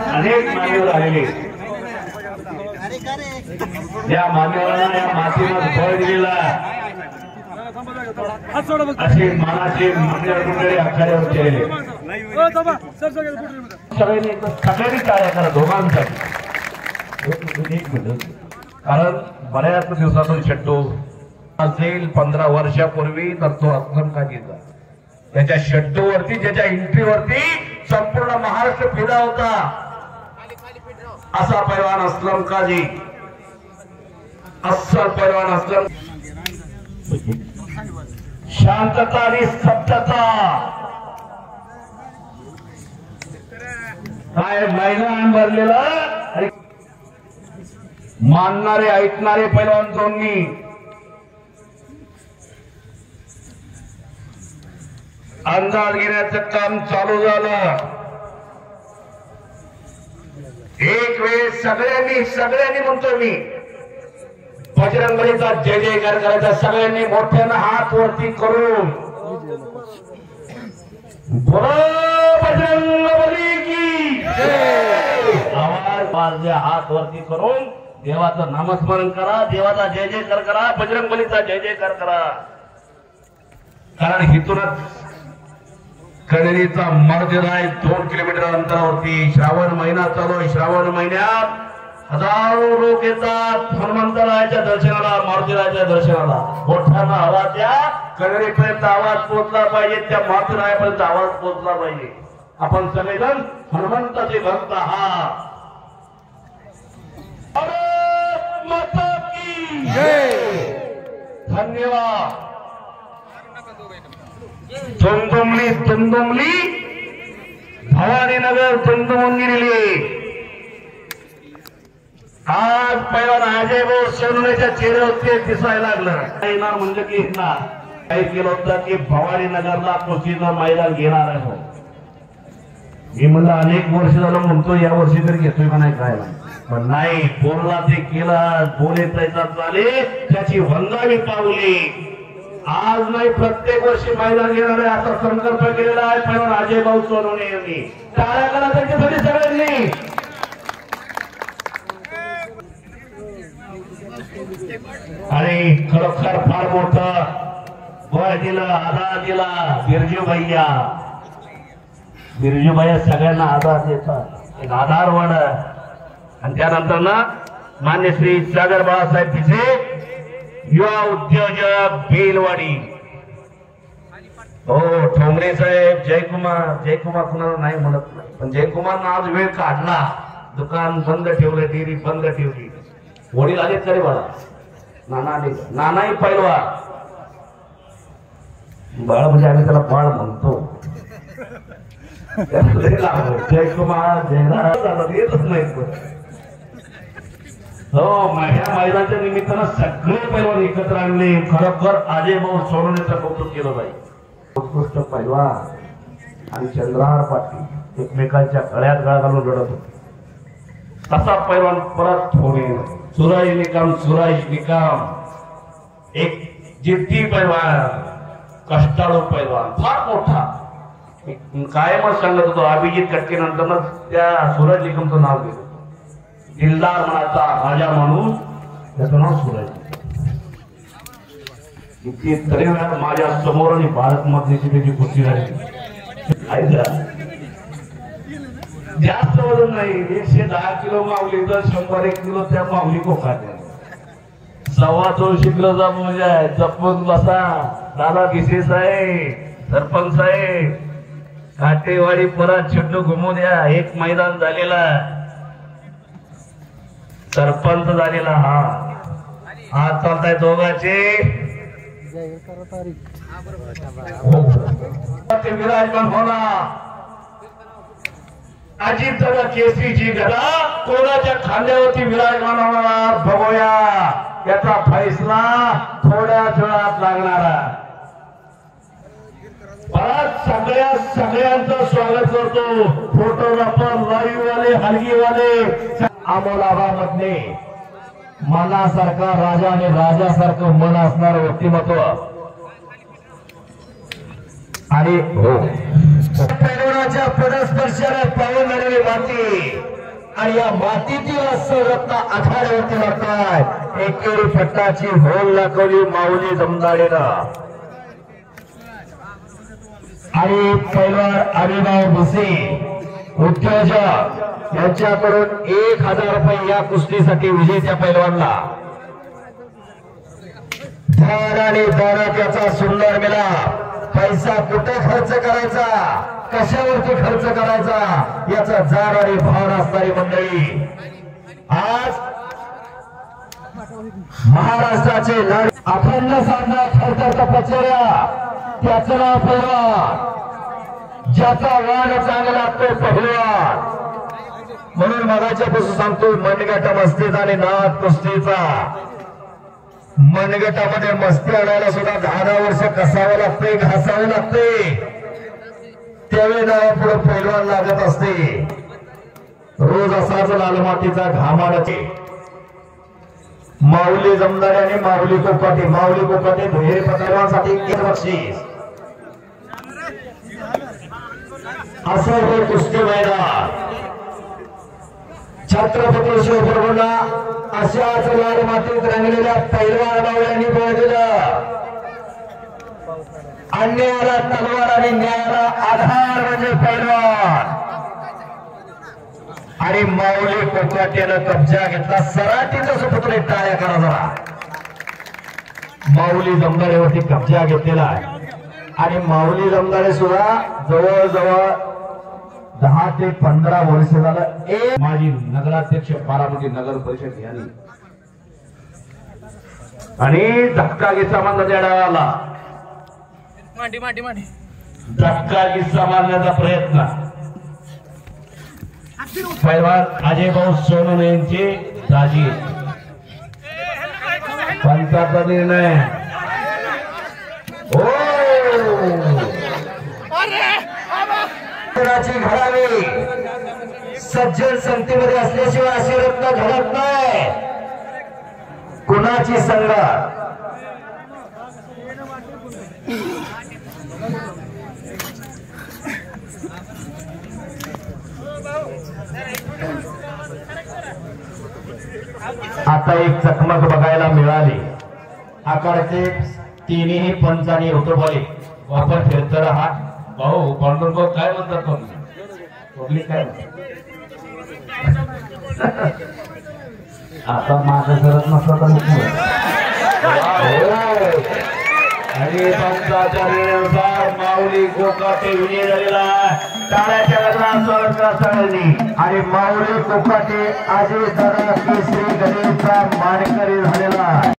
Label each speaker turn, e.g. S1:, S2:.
S1: अनेक मान्यवर आलेले या मान्यवरांना या मातीला फळ दिलेला असे मानाचे मंडळ मंडळी आखाड्यावर केलेले सगळ्यांनी टाळ्या करा दोघांसाठी एक मिनिट कारण बऱ्याच दिवसातून शेट्टू असेल 15 वर्षापूर्वी तर तो असलम काजीचा त्याच्या शेट्टूवरती ज्याच्या एंट्रीवरती संपूर्ण महाराष्ट्र फिदा होता असा पैलवान असलम काजी अस्सल पैलवान असलम शांतता आणि स्तब्धता काय मैदान भरलेला मानणारे ऐकणारे पैलवान दोन्ही अंदाज घेण्याचं काम चालू झालं एक वेळ सगळ्यांनी म्हणतो मी बजरंगबलीचा जय जयकार करायचा सगळ्यांनी मोठ्यानं हात वरती करून बजरंगबली की आवाज हात वरती करून देवाचं नामस्मरण करा देवाचा जय जयकार करा बजरंगबलीचा जय जयकार करा कारण हिथूनच कणेरीचा मर्द आहे 2 किलोमीटर अंतरावरती श्रावण महिना चालू आहे श्रावण महिन्यात हजारो लोक येतात हनुमंतरायाच्या दर्शनाला मारुतीरायाच्या दर्शनाला मोठ्यानं आवाज द्या कणेरीपर्यंत आवाज पोहोचला पाहिजे त्या मारुतीरायापर्यंत आवाज पोहोचला पाहिजे आपण सगळेजण हनुमंताचे भक्त आहात भारत माता की जय धन्यवाद तुंदुमली भवानीनगर तुंदुमंगिरी आज पैलवान अजय भाऊ सोनवणेच्या चेहऱ्यावरती दिसायला लागलं येणार म्हणजे की काही केलं होतं की भवानीनगरला कुस्तीचं मैदान घेणार आहे मी म्हणलं अनेक वर्ष झालं म्हणतो या वर्षी तरी घेतोय का नाही काय पण नाही बोलला ते केला बोले त्याचा चाले त्याची वंदावी पावली आज नाही प्रत्येक वर्षी मैदान घेणार आहे असा संकल्प केलेला आहे पैलवान अजय भाऊ सोनवणे यांनी टाळ्या करा त्यांच्यासाठी सगळ्यांनी आणि खरोखर फार मोठं बळ दिलं आधार दिला बिरजू भैया सगळ्यांना आधार देतात एक आधार वाढ आणि त्यानंतर ना मान्य श्री सागर बाळासाहेब पिसे युवा उद्योजक बेलवाडी हो ठोंबरे साहेब जयकुमार कुणाला नाही म्हणत नाही पण जयकुमारनं आज वेळ काढला दुकान बंद ठेवलं डेअरी बंद ठेवली वडील आलेत करे बाळा नाना आले नानाही पैलवा बाळ म्हणजे आम्ही त्याला बाळ म्हणतो जयकुमार जयराज येतच नाही हो माझ्या मैदानाच्या निमित्तानं सगळे पैलवान एकत्र आणले खरोखर अजय भाऊ सोनवणेचं कौतुक केलं पाहिजे उत्कृष्ट पैलवान आणि चंद्रहार पाटील एकमेकांच्या गळ्यात गळा घालून रडत होते तसा पैलवान परत होणे सुराज निकाम एक जिद्दी पैलवान कष्टाळू पैलवान फार मोठा कायमच सांगत होतो अभिजित कटके नंतर त्या सूरज निकमचं नाव घेतो दिलदार मनाचा राजा माणूस त्याचं नाव सूरज इतकी तरी वेळा माझ्या समोर आणि भारत मधली त्याची कुस्ती झाली जास्त वजन नाही 110 किलो माऊली तर 100-1 किलो त्या माऊली कोकाच्या 250 किलोचा म्हणजे जपून बसा दादा भिसे साहेब सरपंच साहेब काटेवाडी परत छोटू घुमू द्या एक मैदान झालेला सरपंच झालेला हा चालताय दोघांचे विराजमान होणार अजित दादा केसरीची गदा कोणाच्या खांद्यावरती विराजमान होणार बघूया याचा फैसला थोड्याच वेळात लागणारा परत सगळ्यांचं स्वागत करतो फोटोग्राफर लाईव्ह वाले हलगीवाले अमोलाबामधले मनासारखा राजा आणि राजासारखं मन असणारं व्यक्तिमत्व आणि हो पैलवानाच्या पदस्पर्शाला पावन झालेली माती आणि या मातीतील रत्न आखाड्यावरती लागतात. एकेरी पट्टाची होल दाखवली माऊली जमदाडेनं आणि पैलवान अभिनव भुसे उद्योजक यांच्याकडून 1000 रुपये या कुस्तीसाठी विजेत्या पैलवानला. धन आणि दौलत याचा सुंदर मेला. पैसा कुठे खर्च करायचा, कशावरती खर्च करायचा याचा जाण आणि भान असणारी मंडळी. आज महाराष्ट्राचे अखंड सामना खेळतात कचेऱ्या, त्याचं नाव पैलवान. ज्याचा वाण चांगला तो पहिलवान. म्हणून मगाच्यापासून सांगतो मनगट मस्तीचा आणि नाद कुस्तीचा. मनगटामध्ये मस्ती आणायला सुद्धा 10 वर्ष कसावं लागते, घासावं लागते. त्यावेळी नाव पुढे पैलवान लागत असते. रोज असाच लाल मातीचा घामाडाचे माऊली जमदारे आणि माऊली कोकाटे. माऊली कोकाटे दुहेरी पैलवानसाठी 1 बक्षीस. असं हे कुस्ती मैदान छत्रपती शिवप्रभूंना अशाच लाल मातीत रंगलेल्या पैलवान माऊल्यांनी बळ दिलं. अन्यायाला तलवार आणि न्यायाला आधार म्हणजे पैलवान. आणि माऊली कोकाटेनं कब्जा घेतला. सराटीचा सुपुत्र टाळ्या करा जरा. माऊली जमदारेवरती कब्जा घेतलेला आहे आणि माऊली जमदारे सुद्धा जवळजवळ 10 ते 15 वर्ष झालं. माजी नगराध्यक्ष बारामती नगर परिषद यांनी आणि धक्का गिस्सा देण्यात आला. धक्का गिस्सा मारण्याचा प्रयत्न पैलवान अजय भाऊ सोनवणे यांचे राजी. पंचाचा निर्णय हो घडावी. सज्जन संगतीमध्ये असल्याशिवाय अशी रत्न घडत नाही. कुणाची संगत आता एक चकमक बघायला मिळाली. आकाराचे तिन्ही पंचांनी ऋतुबळी वापर फिरत राहा. भाऊ पांडुरंग काय म्हणतात तुम्ही काय आता माझं करत नसत आणि पंचाच्या निर्णयानुसार माऊली कोकाटे विजय झालेला. टाळ्याच्या गजरात स्वागत करा सगळ्यांनी. आणि माऊली कोकाटे अजय दादा केसरी गणेशचा मानकरी झालेला.